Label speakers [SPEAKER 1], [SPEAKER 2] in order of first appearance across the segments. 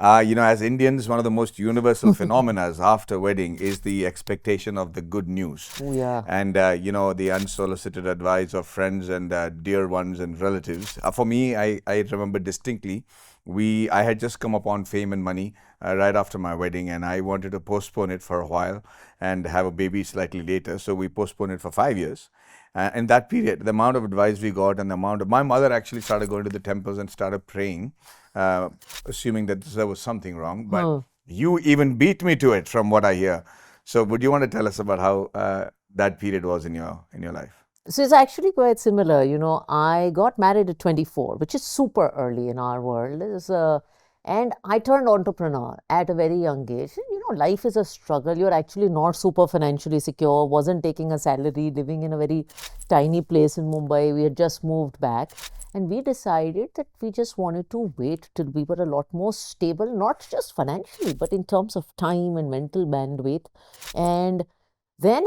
[SPEAKER 1] As Indians, one of the most universal phenomena after wedding is the expectation of the good news.
[SPEAKER 2] Oh, yeah.
[SPEAKER 1] And, the unsolicited advice of friends and dear ones and relatives. For me, I remember distinctly, I had just come upon fame and money right after my wedding, and I wanted to postpone it for a while and have a baby slightly later. So we postponed it for 5 years. In that period, the amount of advice we got and the amount of my mother actually started going to the temples and started praying, uh, assuming that there was something wrong. But you even beat me to it, from what I hear. So, would you want to tell us about how that period was in your life?
[SPEAKER 2] So it's actually quite similar. I got married at 24, which is super early in our world. And I turned entrepreneur at a very young age. And, life is a struggle. You're actually not super financially secure, wasn't taking a salary, living in a very tiny place in Mumbai. We had just moved back. And we decided that we just wanted to wait till we were a lot more stable, not just financially, but in terms of time and mental bandwidth. And then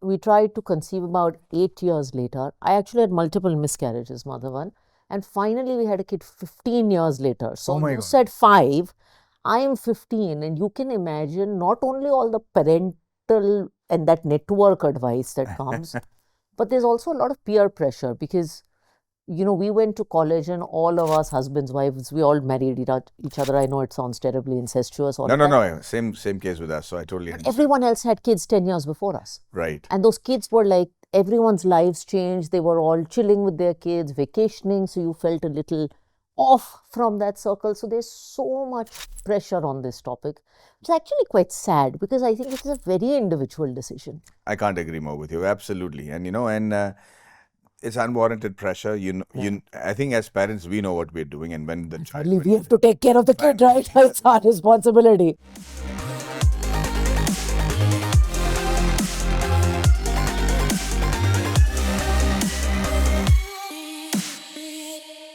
[SPEAKER 2] we tried to conceive about 8 years later. I actually had multiple miscarriages, Madhavan. And finally, we had a kid 15 years later. So
[SPEAKER 1] Oh my
[SPEAKER 2] you
[SPEAKER 1] God.
[SPEAKER 2] said 5, I am 15. And you can imagine not only all the parental and that network advice that comes, but there's also a lot of peer pressure because we went to college and all of us, husbands, wives, we all married each other. I know it sounds terribly incestuous, all
[SPEAKER 1] No,
[SPEAKER 2] of
[SPEAKER 1] no,
[SPEAKER 2] that.
[SPEAKER 1] no. Same case with us. So I totally understand.
[SPEAKER 2] Everyone else had kids 10 years before us.
[SPEAKER 1] Right.
[SPEAKER 2] And those kids were like, everyone's lives changed. They were all chilling with their kids, vacationing. So you felt a little off from that circle. So there's so much pressure on this topic. It's actually quite sad because I think it's a very individual decision.
[SPEAKER 1] I can't agree more with you. Absolutely. And it's unwarranted pressure. I think as parents, we know what we're doing, and when the child.
[SPEAKER 2] We have to take care of the kid, right? It's our responsibility.